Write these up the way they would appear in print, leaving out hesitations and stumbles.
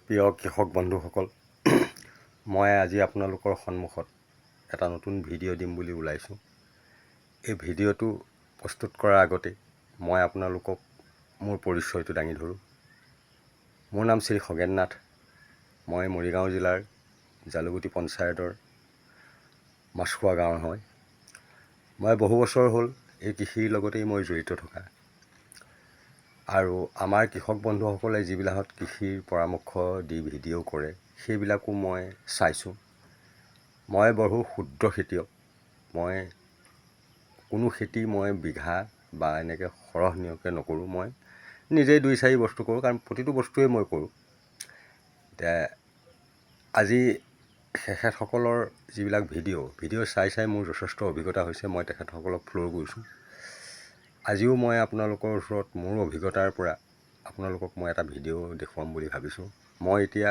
প্ৰিয় কৃষক বন্ধুসকল, মই আজি আপোনালোকৰ সন্মুখত এটা নতুন ভিডিঅ' দিম বুলি ওলাইছোঁ। এই ভিডিঅ'টো প্ৰস্তুত কৰাৰ আগতে মই আপোনালোকক মোৰ পৰিচয়টো দাঙি ধৰোঁ। মোৰ নাম শ্ৰী খগেন নাথ। মই মৰিগাঁও জিলাৰ জালুগুটি পঞ্চায়তৰ মাছখোৱা গাঁৱৰ হয়। মই বহু বছৰ হ'ল এই কৃষিৰ লগতেই মই জড়িত থকা। আৰু আমাৰ কৃষক বন্ধুসকলে যিবিলাকত কৃষিৰ পৰামৰ্শ দি ভিডিঅ' কৰে সেইবিলাকো মই চাইছোঁ। মই বহু ক্ষুদ্ৰ খেতিয়ক। মই কোনো খেতি মই বিঘা বা এনেকৈ সৰহনীয়কৈ নকৰোঁ। মই নিজেই 2-4 বস্তু কৰোঁ, কাৰণ প্ৰতিটো বস্তুৱেই মই কৰোঁ। এতিয়া আজি তেখেতসকলৰ যিবিলাক ভিডিঅ' চাই মোৰ যথেষ্ট অভিজ্ঞতা হৈছে। মই তেখেতসকলক ফ্ল' কৰিছোঁ। আজিও মই আপোনালোকৰ ওচৰত মোৰ অভিজ্ঞতাৰ পৰা আপোনালোকক মই এটা ভিডিঅ' দেখুৱাম বুলি ভাবিছোঁ। মই এতিয়া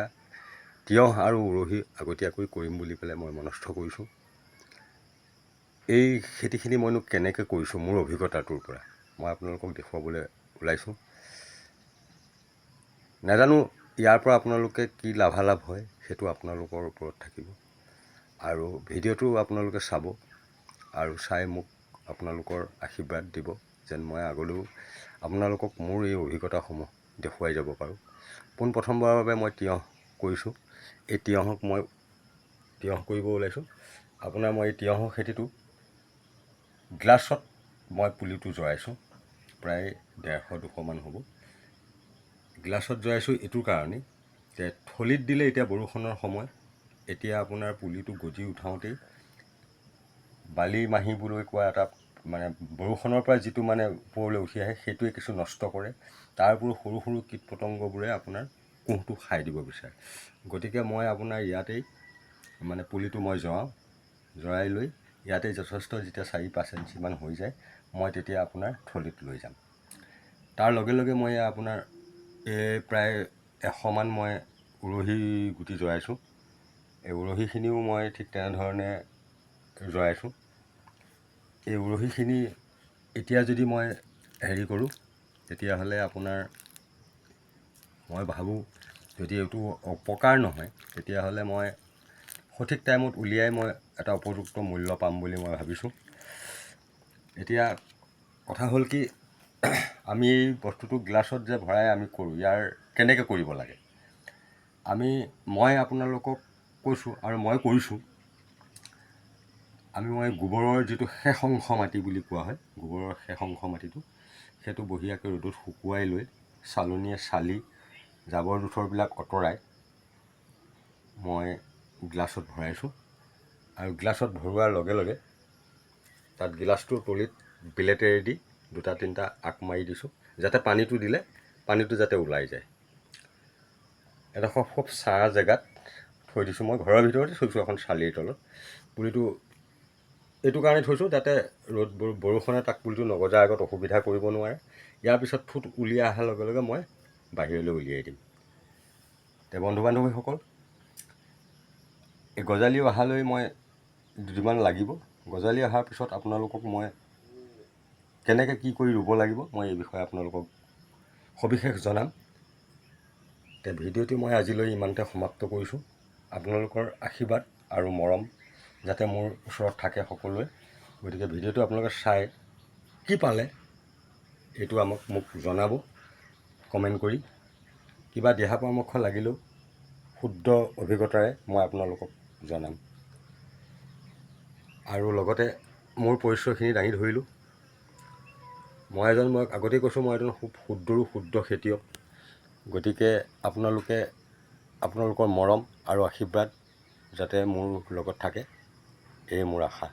তিয়ঁহ আৰু উৰহী আগতীয়াকৈ কৰিম বুলি পেলাই মই মনস্থ কৰিছোঁ। এই খেতিখিনি মইনো কেনেকৈ কৰিছোঁ মোৰ অভিজ্ঞতাটোৰ পৰা মই আপোনালোকক দেখুৱাবলৈ ওলাইছোঁ। নাজানো ইয়াৰ পৰা আপোনালোকে কি লাভালাভ হয়, সেইটো আপোনালোকৰ ওপৰত থাকিব। আৰু ভিডিঅ'টো আপোনালোকে চাব আৰু চাই মোক আপোনালোকৰ আশীৰ্বাদ দিব, যেন মই আগলৈও আপোনালোকক মোৰ এই অভিজ্ঞতাসমূহ দেখুৱাই যাব পাৰোঁ। পোনপ্ৰথমবাৰৰ বাবে মই তিয়ঁহ কৰিছোঁ। এই তিয়ঁহ কৰিব ওলাইছোঁ। আপোনাৰ মই এই তিয়ঁহৰ খেতিটো গ্লাছত মই পুলিটো জৰাইছোঁ। প্ৰায় 150-200 মান হ'ব। গ্লাছত জৰাইছোঁ এইটোৰ কাৰণেই যে থলিত দিলে এতিয়া বৰষুণৰ সময়, এতিয়া আপোনাৰ পুলিটো গজি উঠাওঁতেই বালি মাহী বুলি কোৱা এটা মানে বৰষুণৰ পৰা যিটো মানে ওপৰলৈ উঠি আহে সেইটোৱে কিছু নষ্ট কৰে। তাৰ উপৰিও সৰু সৰু কীট পতংগবোৰে আপোনাৰ কোঁহটো খাই দিব বিচাৰে। গতিকে মই আপোনাৰ ইয়াতেই মানে পুলিটো মই জৰাই লৈ ইয়াতে যথেষ্ট যেতিয়া 4-5 ইঞ্চিমান হৈ যায় মই তেতিয়া আপোনাৰ থলিত লৈ যাম। তাৰ লগে লগে মই আপোনাৰ প্ৰায় 100 মান মই উৰহী গুটি জৰাইছোঁ। এই উৰহীখিনিও মই ঠিক তেনেধৰণে জৰাইছোঁ। এই উৰহীখিনি এতিয়া যদি মই হেৰি কৰোঁ তেতিয়াহ'লে আপোনাৰ মই ভাবোঁ যদি এইটো অপকাৰ নহয় তেতিয়াহ'লে মই সঠিক টাইমত উলিয়াই মই এটা উপযুক্ত মূল্য পাম বুলি মই ভাবিছোঁ। এতিয়া কথা হ'ল কি, আমি এই বস্তুটো গ্লাছত যে ভৰাই আমি কৰোঁ, ইয়াৰ কেনেকৈ কৰিব লাগে মই আপোনালোকক কৈছোঁ আৰু মই কৰিছোঁ। মই গোবৰৰ যিটো শেষ অংশ মাটি বুলি কোৱা হয়, গোবৰৰ শেষ অংশ মাটিটো সেইটো বঢ়িয়াকৈ ৰ'দত শুকুৱাই লৈ চালনীয়ে চালি জাবৰ জোঁথৰবিলাক আঁতৰাই মই গ্লাছত ভৰাইছোঁ। আৰু গ্লাছত ভৰোৱাৰ লগে লগে তাত গিলাচটোৰ তলিত বিলেটেৰে দি 2-3টা আক মাৰি দিছোঁ, যাতে পানীটো দিলে পানীটো যাতে ওলাই যায়। এডোখৰ খুব ছাঁ জেগাত থৈ দিছোঁ। মই ঘৰৰ ভিতৰতে থৈছোঁ এখন চালিৰ তলত। পুলিটো এইটো কাৰণে থৈছোঁ যাতে বৰষুণে তাক পুলিটো নগজাৰ আগত অসুবিধা কৰিব নোৱাৰে। ইয়াৰ পিছত ফুট উলিয়াই অহাৰ লগে লগে মই বাহিৰলৈ উলিয়াই দিম। এতিয়া বন্ধু বান্ধৱীসকল, এই গজালি অহালৈ মই দুদিনমান লাগিব। গজালি অহাৰ পিছত আপোনালোকক মই কেনেকৈ কি কৰি ৰুব লাগিব মই এই বিষয়ে আপোনালোকক সবিশেষ জনাম। এতিয়া ভিডিঅ'টো মই আজিলৈ ইমানতে সমাপ্ত কৰিছোঁ। আপোনালোকৰ আশীৰ্বাদ আৰু মৰম যাতে মোৰ ওচৰত থাকে সকলোৱে। গতিকে ভিডিঅ'টো আপোনালোকে চাই কি পালে এইটো মোক জনাব কমেণ্ট কৰি। কিবা দিহা পৰামৰ্শ লাগিলেও শুদ্ধ অভিজ্ঞতাৰে মই আপোনালোকক জনাম। আৰু লগতে মোৰ পৰিচয়খিনি দাঙি ধৰিলোঁ। মই আগতেই কৈছোঁ মই এজন খুব ক্ষুদ্ৰ খেতিয়ক। গতিকে আপোনালোকৰ মৰম আৰু আশীৰ্বাদ যাতে মোৰ লগত থাকে, এয়ে মোৰ আশা।